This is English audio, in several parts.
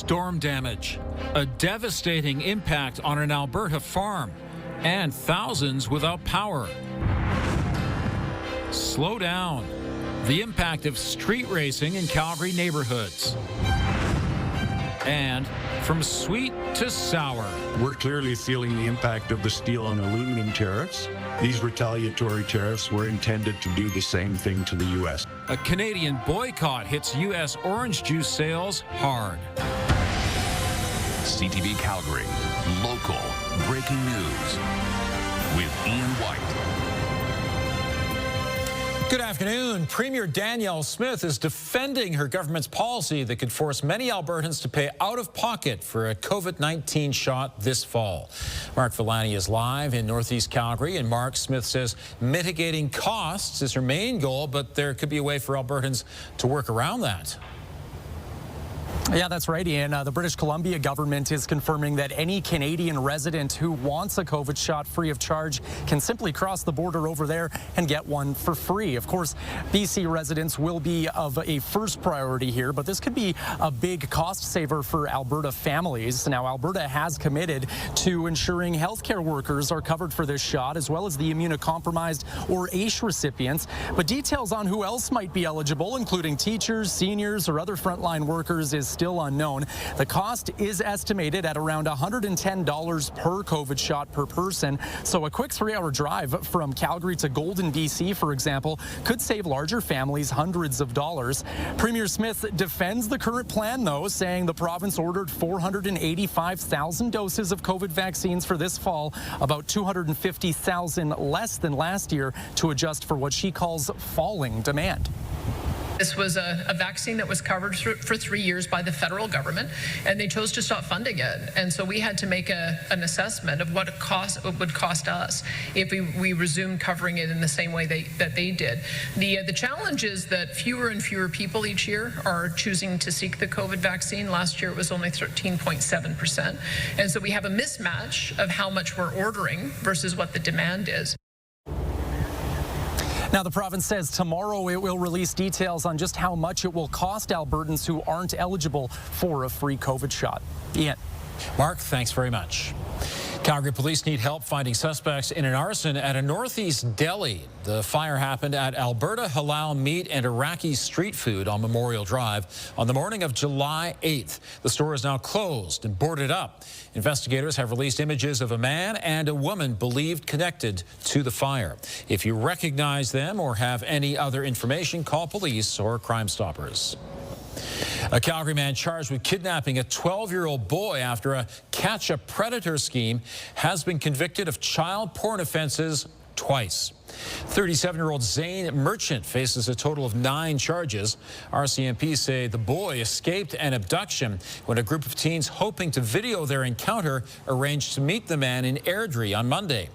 Storm damage, a devastating impact on an Alberta farm, and thousands without power. Slow down. The impact of street racing in Calgary neighborhoods. And from sweet to sour. We're clearly feeling the impact of the steel and aluminum tariffs. These retaliatory tariffs were intended to do the same thing to the U.S. A Canadian boycott hits U.S. orange juice sales hard. CTV Calgary, local breaking news with Ian White. Good afternoon. Premier Danielle Smith is defending her government's policy that could force many Albertans to pay out of pocket for a COVID-19 shot this fall. Mark Villani is live in Northeast Calgary, and Mark, Smith says mitigating costs is her main goal, but there could be a way for Albertans to work around that. Yeah, that's right, Ian. The British Columbia government is confirming that any Canadian resident who wants a COVID shot free of charge can simply cross the border over there and get one for free. Of course, BC residents will be of a first priority here, but this could be a big cost saver for Alberta families. Now, Alberta has committed to ensuring healthcare workers are covered for this shot, as well as the immunocompromised or AISH recipients. But details on who else might be eligible, including teachers, seniors, or other frontline workers, is still unknown. The cost is estimated at around $110 per COVID shot per person. So a quick 3-hour drive from Calgary to Golden, BC, for example, could save larger families hundreds of dollars. Premier Smith defends the current plan, though, saying the province ordered 485,000 doses of COVID vaccines for this fall, about 250,000 less than last year, to adjust for what she calls falling demand. This was a vaccine that was covered for 3 years by the federal government, and they chose to stop funding it. And so we had to make an assessment of what it would cost us if we resumed covering it in the same way that they did. The challenge is that fewer and fewer people each year are choosing to seek the COVID vaccine. Last year it was only 13.7%. And so we have a mismatch of how much we're ordering versus what the demand is. Now, the province says tomorrow it will release details on just how much it will cost Albertans who aren't eligible for a free COVID shot. Ian. Mark, thanks very much. Calgary police need help finding suspects in an arson at a Northeast deli. The fire happened at Alberta Halal Meat and Iraqi Street Food on Memorial Drive on the morning of July 8th. The store is now closed and boarded up. Investigators have released images of a man and a woman believed connected to the fire. If you recognize them or have any other information, call police or Crime Stoppers. A Calgary man charged with kidnapping a 12-year-old boy after a catch-a-predator scheme has been convicted of child porn offenses twice. 37-year-old Zane Merchant faces a total of 9 charges. RCMP say the boy escaped an abduction when a group of teens hoping to video their encounter arranged to meet the man in Airdrie on Monday.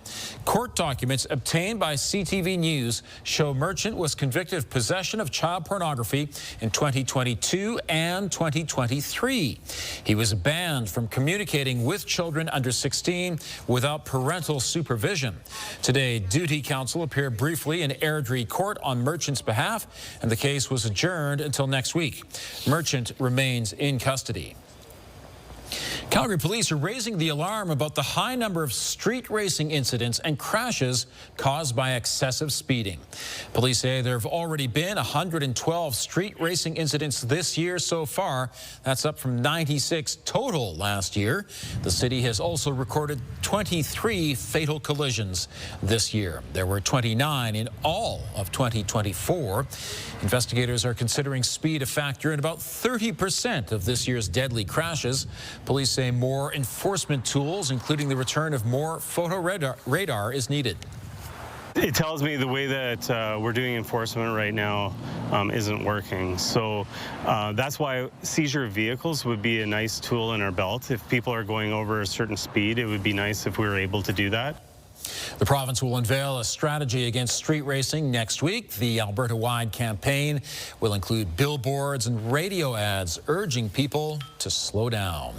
Court documents obtained by CTV News show Merchant was convicted of possession of child pornography in 2022 and 2023. He was banned from communicating with children under 16 without parental supervision. Today, duty counsel appeared briefly in Airdrie Court on Merchant's behalf, and the case was adjourned until next week. Merchant remains in custody. Calgary police are raising the alarm about the high number of street racing incidents and crashes caused by excessive speeding. Police say there have already been 112 street racing incidents this year so far. That's up from 96 total last year. The city has also recorded 23 fatal collisions this year. There were 29 in all of 2024. Investigators are considering speed a factor in about 30% of this year's deadly crashes. Police say more enforcement tools, including the return of more photo radar, is needed. It tells me the way that we're doing enforcement right now isn't working. So that's why seizure of vehicles would be a nice tool in our belt. If people are going over a certain speed, it would be nice if we were able to do that. The province will unveil a strategy against street racing next week. The Alberta-wide campaign will include billboards and radio ads urging people to slow down.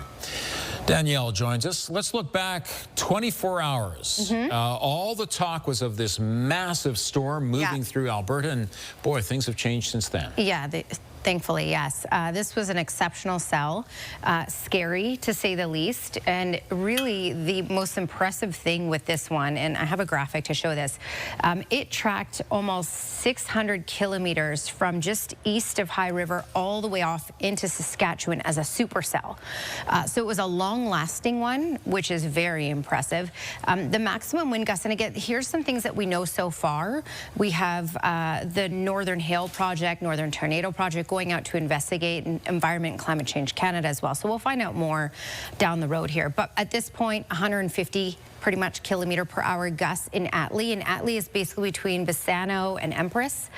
Danielle joins us. Let's look back 24 hours. All the talk was of this massive storm moving through Alberta, and boy, things have changed since then. Yeah, Thankfully, yes. This was an exceptional cell, scary to say the least, and really the most impressive thing with this one, and I have a graphic to show this, it tracked almost 600 kilometers from just east of High River all the way off into Saskatchewan as a supercell. So it was a long-lasting one, which is very impressive. The maximum wind gusts, and again, here's some things that we know so far. We have the Northern Hail Project, Northern Tornado Project, going out to investigate Environment and Climate Change Canada as well. So we'll find out more down the road here. But at this point, 150 pretty much kilometer-per-hour gusts in Atlee. And Atlee is basically between Bassano and Empress,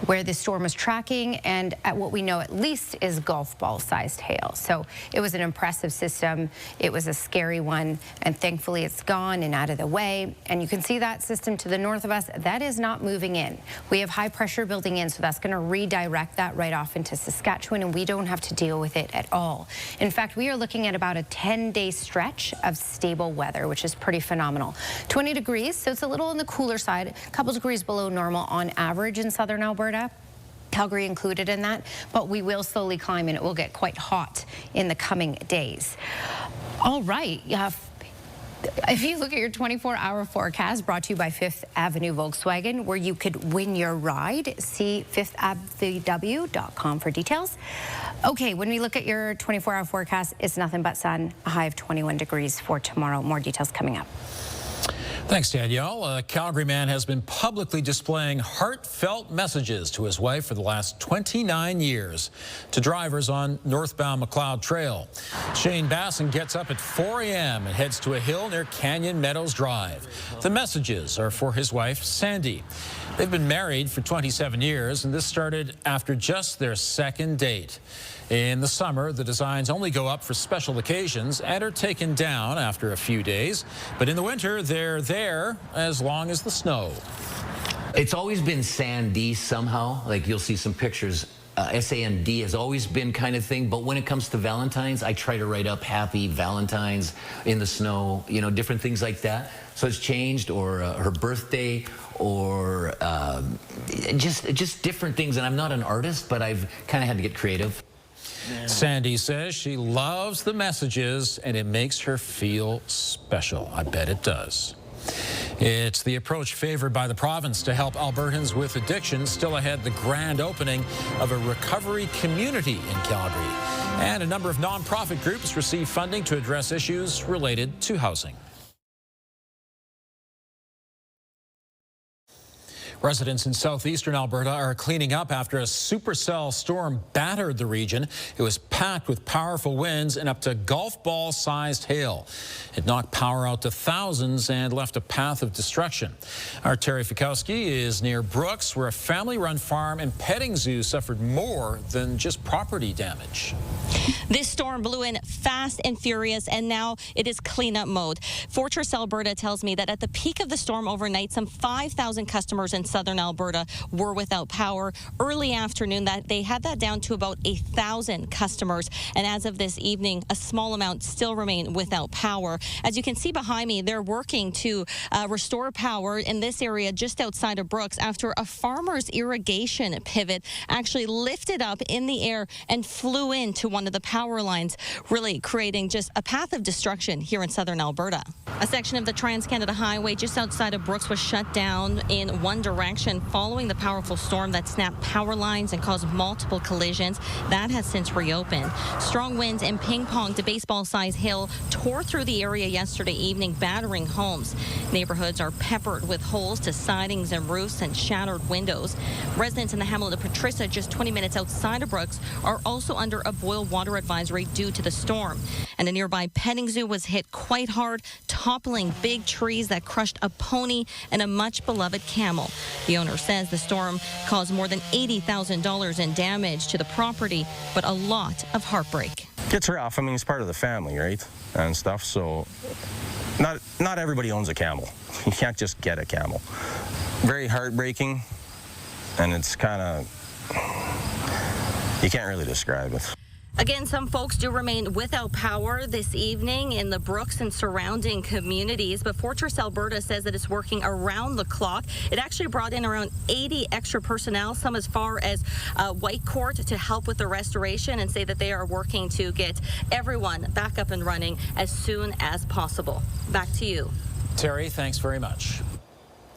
where the storm was tracking, and at what we know at least is golf ball-sized hail. So it was an impressive system. It was a scary one, and thankfully it's gone and out of the way. And you can see that system to the north of us, that is not moving in. We have high pressure building in, so that's going to redirect that right off into Saskatchewan, and we don't have to deal with it at all. In fact, we are looking at about a 10-day stretch of stable weather, which is pretty phenomenal. 20 degrees, so it's a little on the cooler side, a couple degrees below normal on average in southern Alberta. Calgary included in that, but we will slowly climb and it will get quite hot in the coming days. All right. If you look at your 24-hour forecast, brought to you by Fifth Avenue Volkswagen, where you could win your ride, see fifthavenue.com for details. Okay, when we look at your 24-hour forecast, it's nothing but sun, a high of 21 degrees for tomorrow. More details coming up. Thanks, Danielle. A Calgary man has been publicly displaying heartfelt messages to his wife for the last 29 years to drivers on northbound McLeod Trail. Shane Basson gets up at 4 a.m. and heads to a hill near Canyon Meadows Drive. The messages are for his wife, Sandy. They've been married for 27 years, and this started after just their second date. In the summer, the designs only go up for special occasions and are taken down after a few days. But in the winter, they're there as long as the snow. It's always been Sandy somehow. Like, you'll see some pictures. SAND has always been kind of thing. But when it comes to Valentine's, I try to write up Happy Valentine's in the snow, you know, different things like that. So it's changed, or her birthday, or just different things. And I'm not an artist, but I've kind of had to get creative. Sandy says she loves the messages and it makes her feel special. I bet it does. It's the approach favored by the province to help Albertans with addiction. Still ahead, the grand opening of a recovery community in Calgary. And a number of nonprofit groups receive funding to address issues related to housing. Residents in southeastern Alberta are cleaning up after a supercell storm battered the region. It was packed with powerful winds and up to golf ball-sized hail. It knocked power out to thousands and left a path of destruction. Our Terry Fikowski is near Brooks, where a family-run farm and petting zoo suffered more than just property damage. This storm blew in fast and furious, and now it is cleanup mode. Fortress Alberta tells me that at the peak of the storm overnight, some 5,000 customers in southern Alberta were without power. Early afternoon, that they had that down to about 1,000 customers. And as of this evening, a small amount still remain without power. As you can see behind me, they're working to restore power in this area just outside of Brooks after a farmer's irrigation pivot actually lifted up in the air and flew into one of the power lines, really creating just a path of destruction here in southern Alberta. A section of the Trans-Canada Highway just outside of Brooks was shut down in one direction following the powerful storm that snapped power lines and caused multiple collisions. That has since reopened. Strong winds and ping-ponged baseball-sized hail tore through the area yesterday evening, battering homes. Neighborhoods are peppered with holes to sidings and roofs and shattered windows. Residents in the hamlet of Patricia, just 20 minutes outside of Brooks, are also under a boil water advisory due to the storm. And a nearby petting zoo was hit quite hard, toppling big trees that crushed a pony and a much-beloved camel. The owner says the storm caused more than $80,000 in damage to the property, but a lot of heartbreak. It's rough. I mean, it's part of the family, right? And stuff, so not everybody owns a camel. You can't just get a camel. Very heartbreaking, and it's kind of, you can't really describe it. Again, some folks do remain without power this evening in the Brooks and surrounding communities, but Fortress Alberta says that it's working around the clock. It actually brought in around 80 extra personnel, some as far as Whitecourt, to help with the restoration, and say that they are working to get everyone back up and running as soon as possible. Back to you. Terry, thanks very much.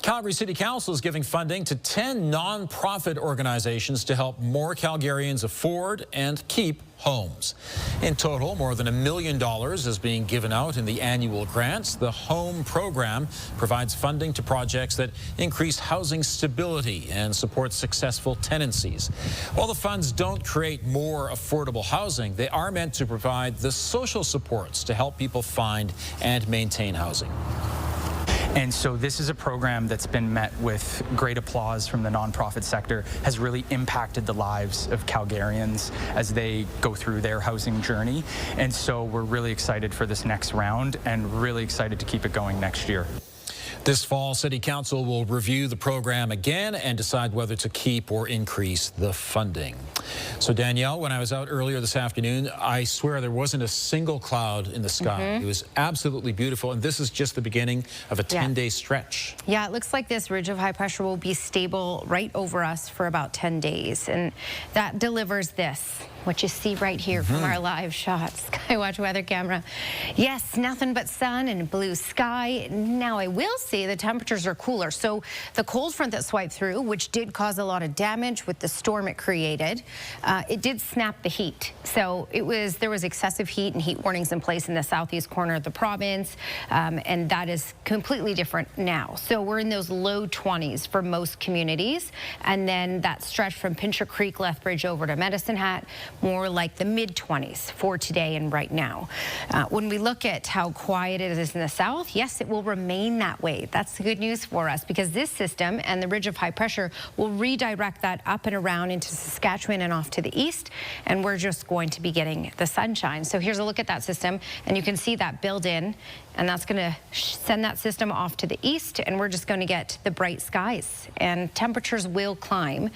Calgary City Council is giving funding to 10 non-profit organizations to help more Calgarians afford and keep homes. In total, more than $1 million is being given out in the annual grants. The HOME program provides funding to projects that increase housing stability and support successful tenancies. While the funds don't create more affordable housing, they are meant to provide the social supports to help people find and maintain housing. And so this is a program that's been met with great applause from the nonprofit sector, has really impacted the lives of Calgarians as they go through their housing journey. And so we're really excited for this next round and really excited to keep it going next year. This fall, City Council will review the program again and decide whether to keep or increase the funding. So Danielle, when I was out earlier this afternoon, I swear there wasn't a single cloud in the sky. It was absolutely beautiful, and this is just the beginning of a 10-day stretch. Yeah, it looks like this ridge of high pressure will be stable right over us for about 10 days, and that delivers this, what you see right here from our live shot, Skywatch weather camera. Yes, nothing but sun and blue sky. Now, I will say the temperatures are cooler. So the cold front that swiped through, which did cause a lot of damage with the storm it created, it did snap the heat. So there was excessive heat and heat warnings in place in the southeast corner of the province, and that is completely different now. So we're in those low 20s for most communities, and then that stretch from Pincher Creek, Lethbridge over to Medicine Hat, more like the mid-20s for today and right now. When we look at how quiet it is in the south, yes, it will remain that way. That's the good news for us, because this system and the ridge of high pressure will redirect that up and around into Saskatchewan and off to the east, and we're just going to be getting the sunshine. So here's a look at that system, and you can see that build in, and that's going to send that system off to the east, and we're just going to get the bright skies, and temperatures will climb.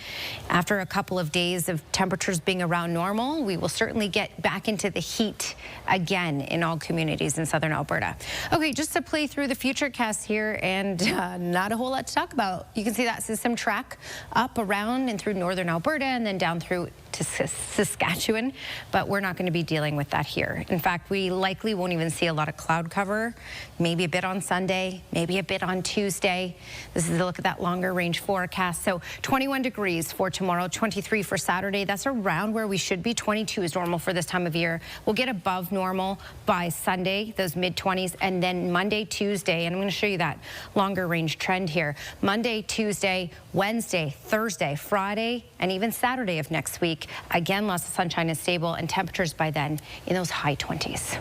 After a couple of days of temperatures being around normal, we will certainly get back into the heat again in all communities in southern Alberta. Okay, just to play through the futurecast here, and not a whole lot to talk about. You can see that system track up around and through northern Alberta and then down through to Saskatchewan, but we're not going to be dealing with that here. In fact, we likely won't even see a lot of cloud cover, maybe a bit on Sunday, maybe a bit on Tuesday. This is a look at that longer range forecast. So 21 degrees for tomorrow, 23 for Saturday. That's around where we should be. 22 is normal for this time of year. We'll get above normal by Sunday, those mid-20s, and then Monday, Tuesday, and I'm going to show you that longer range trend here. Monday, Tuesday, Wednesday, Thursday, Friday, and even Saturday of next week. Again, lots of sunshine and stable, and temperatures by then in those high 20s.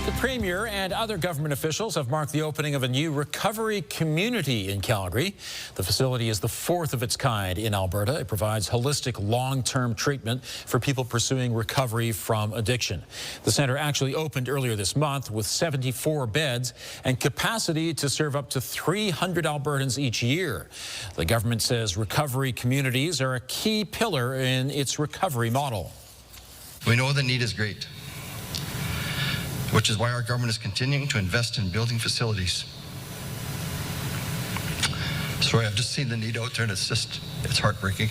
The Premier and other government officials have marked the opening of a new recovery community in Calgary. The facility is the fourth of its kind in Alberta. It provides holistic long-term treatment for people pursuing recovery from addiction. The centre actually opened earlier this month with 74 beds and capacity to serve up to 300 Albertans each year. The government says recovery communities are a key pillar in its recovery model. We know the need is great, which is why our government is continuing to invest in building facilities. Sorry, I've just seen the need out there, and it's heartbreaking.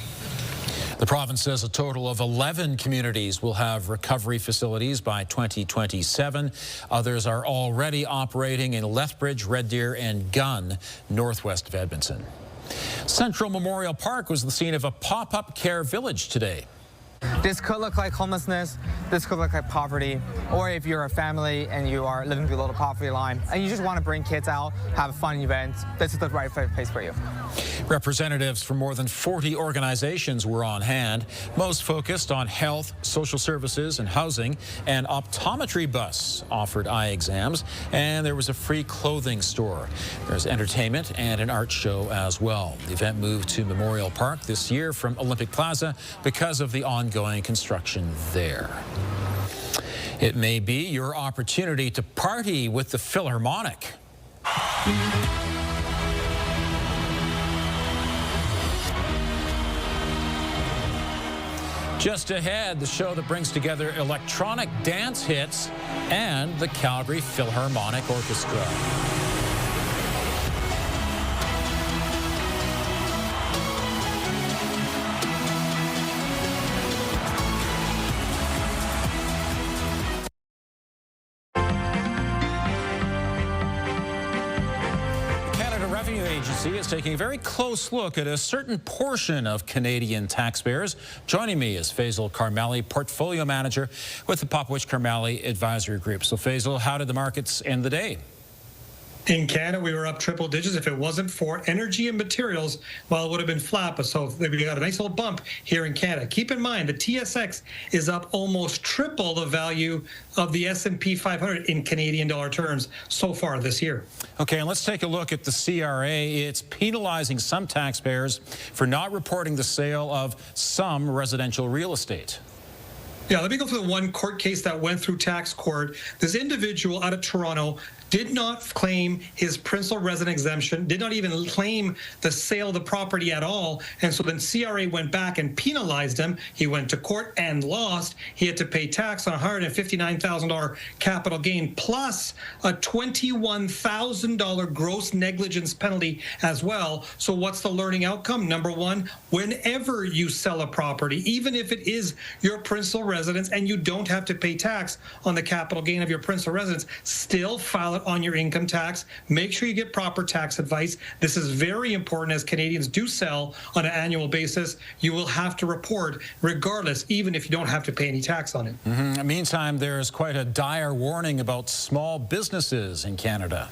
The province says a total of 11 communities will have recovery facilities by 2027. Others are already operating in Lethbridge, Red Deer, and Gunn, northwest of Edmonton. Central Memorial Park was the scene of a pop-up care village today. This could look like homelessness, this could look like poverty, or if you're a family and you are living below the poverty line and you just want to bring kids out, have a fun event, this is the right place for you. Representatives from more than 40 organizations were on hand, most focused on health, social services, and housing. An optometry bus offered eye exams, and there was a free clothing store. There's entertainment and an art show as well. The event moved to Memorial Park this year from Olympic Plaza because of the ongoing construction there. It may be your opportunity to party with the Philharmonic. Just ahead, the show that brings together electronic dance hits and the Calgary Philharmonic Orchestra. Agency is taking a very close look at a certain portion of Canadian taxpayers. Joining me is Faisal Karmali, Portfolio Manager with the Popwich Karmali Advisory Group. So Faisal, how did the markets end the day? In Canada, we were up triple digits. If it wasn't for energy and materials, well, it would have been flat. But so we got a nice little bump here in Canada. Keep in mind, the TSX is up almost triple the value of the S&P 500 in Canadian dollar terms so far this year. Okay, and let's take a look at the CRA. It's penalizing some taxpayers for not reporting the sale of some residential real estate. Yeah, let me go through the one court case that went through tax court. This individual out of Toronto did not claim his principal resident exemption, did not even claim the sale of the property at all. And so then CRA went back and penalized him. He went to court and lost. He had to pay tax on a $159,000 capital gain plus a $21,000 gross negligence penalty as well. So what's the learning outcome? Number one, whenever you sell a property, even if it is your principal residence and you don't have to pay tax on the capital gain of your principal residence, still file it on your income tax. Make sure you get proper tax advice. This is very important as Canadians do sell on an annual basis. You will have to report regardless, even if you don't have to pay any tax on it. Meantime, there's quite a dire warning about small businesses in Canada.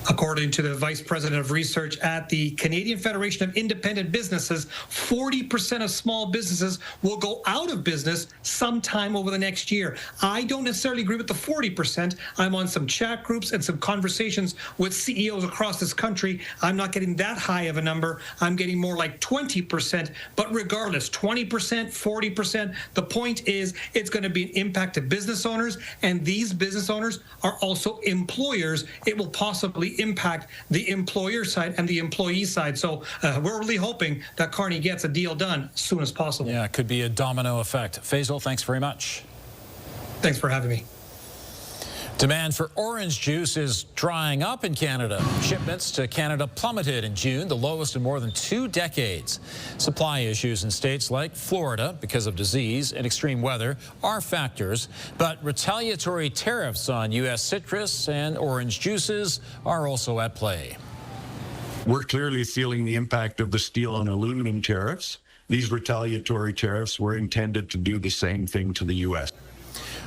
According to the Vice President of Research at the Canadian Federation of Independent Businesses, 40% of small businesses will go out of business sometime over the next year. I don't necessarily agree with the 40%. I'm on some chat groups and some conversations with CEOs across this country. I'm not getting that high of a number. I'm getting more like 20%. But regardless, 20%, 40%, the point is it's going to be an impact to business owners, and these business owners are also employers. It will possibly impact the employer side and the employee side. So we're really hoping that Carney gets a deal done as soon as possible. Yeah, it could be a domino effect. Faisal, thanks very much. Thanks for having me. Demand for orange juice is drying up in Canada. Shipments to Canada plummeted in June, the lowest in more than 2 decades. Supply issues in states like Florida, because of disease and extreme weather, are factors. But retaliatory tariffs on U.S. citrus and orange juices are also at play. We're clearly feeling the impact of the steel and aluminum tariffs. These retaliatory tariffs were intended to do the same thing to the U.S.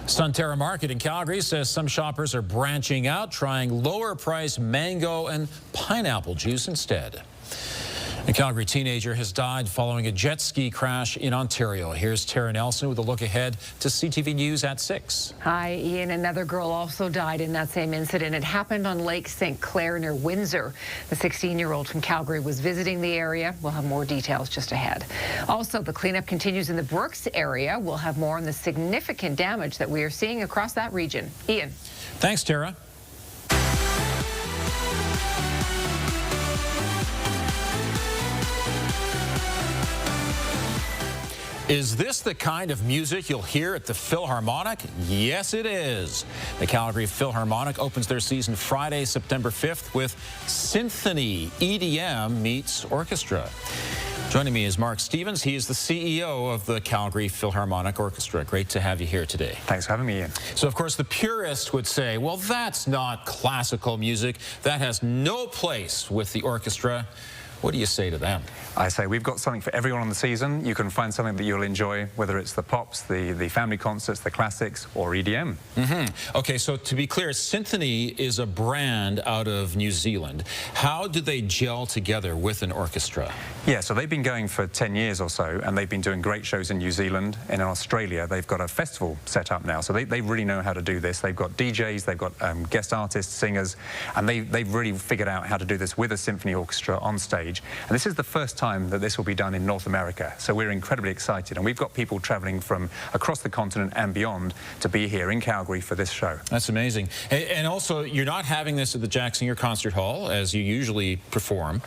Sunterra Market in Calgary says some shoppers are branching out, trying lower-priced mango and pineapple juice instead. A Calgary teenager has died following a jet ski crash in Ontario. Here's Tara Nelson with a look ahead to CTV News at 6. Hi, Ian. Another girl also died in that same incident. It happened on Lake St. Clair near Windsor. The 16-year-old from Calgary was visiting the area. We'll have more details just ahead. Also, the cleanup continues in the Brooks area. We'll have more on the significant damage that we are seeing across that region. Ian. Thanks, Tara. Is this the kind of music you'll hear at the Philharmonic? Yes, it is. The Calgary Philharmonic opens their season Friday, September 5th with Symphony EDM meets orchestra. Joining me is Mark Stevens. He is the CEO of the Calgary Philharmonic Orchestra. Great to have you here today. Thanks for having me, Ian. So, of course, the purist would say, well, that's not classical music. That has no place with the orchestra. What do you say to them? I say we've got something for everyone on the season. You can find something that you'll enjoy, whether it's the pops, the family concerts, the classics, or EDM. Okay, so to be clear, Symphony is a brand out of New Zealand. How do they gel together with an orchestra? Yeah, so they've been going for 10 years or so, and they've been doing great shows in New Zealand. And in Australia, they've got a festival set up now. So they really know how to do this. They've got DJs, they've got guest artists, singers, and they've really figured out how to do this with a symphony orchestra on stage. stage. And this is the first time that this will be done in North America. So we're incredibly excited. And we've got people traveling from across the continent and beyond to be here in Calgary for this show. That's amazing. And also, you're not having this at the Jack Singer Concert Hall, as you usually perform.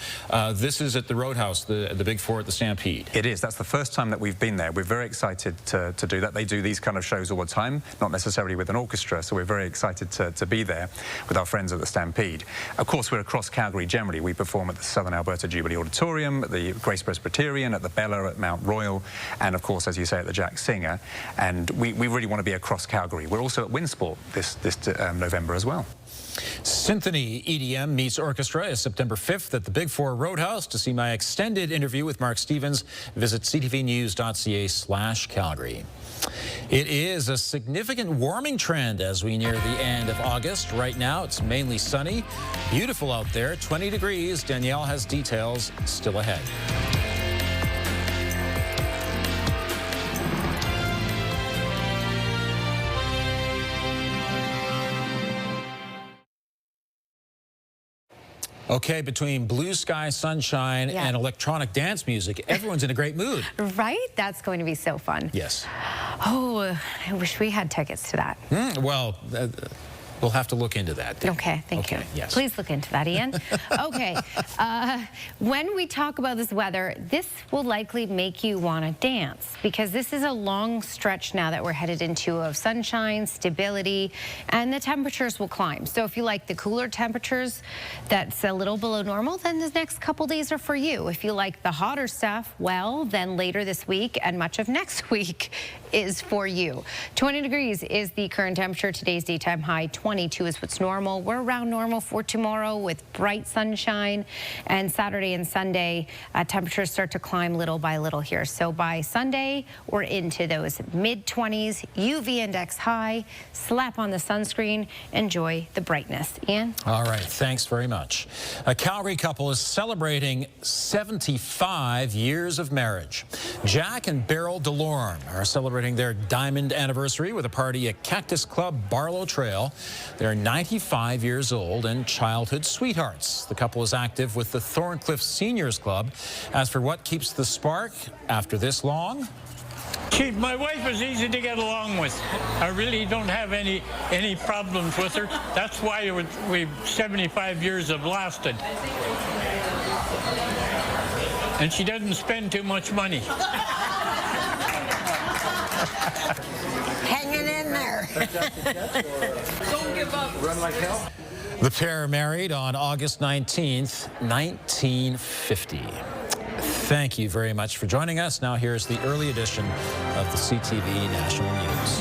This is at the Roadhouse, the Big Four at the Stampede. It is. That's the first time that we've been there. We're very excited to do that. They do these kind of shows all the time, not necessarily with an orchestra, so we're very excited to be there with our friends at the Stampede. Of course, we're across Calgary generally. We perform at the Southern Alberta Jubilee Auditorium, at the Grace Presbyterian, at the Bella, at Mount Royal, and of course, as you say, at the Jack Singer. And we really want to be across Calgary. We're also at Winsport this November as well. Symphony EDM meets Orchestra is September 5th at the Big Four Roadhouse. To see my extended interview with Mark Stevens, visit ctvnews.ca/Calgary. It is a significant warming trend as we near the end of August. Right now, it's mainly sunny. Beautiful out there, 20 degrees. Danielle has details still ahead. Okay, between blue sky, sunshine, and electronic dance music, everyone's in a great mood. Right? That's going to be so fun. Yes. Oh, I wish we had tickets to that. Well, we'll have to look into that. Okay, thank you. Yes. Please look into that, Ian. Okay, when we talk about this weather, this will likely make you want to dance because this is a long stretch now that we're headed into of sunshine, stability, and the temperatures will climb. So if you like the cooler temperatures that's a little below normal, then the next couple days are for you. If you like the hotter stuff, well, then later this week and much of next week is for you. 20 degrees is the current temperature. Today's daytime high, 22 is what's normal. We're around normal for tomorrow with bright sunshine. And Saturday and Sunday, temperatures start to climb little by little here. So by Sunday, we're into those mid-20s, UV index high, slap on the sunscreen, enjoy the brightness. Ian? All right, thanks very much. A Calgary couple is celebrating 75 years of marriage. Jack and Beryl DeLorme are celebrating their diamond anniversary with a party at Cactus Club Barlow Trail. They're 95 years old and childhood sweethearts. The couple is active with the Thorncliffe Seniors Club. As for what keeps the spark after this long, My wife is easy to get along with. I really don't have any problems with her. That's why we've 75 years have lasted. And she doesn't spend too much money. Hanging in there. Don't give up. Run like hell. the pair married on August 19th, 1950. Thank you very much for joining us. Now here's the early edition of the CTV National News.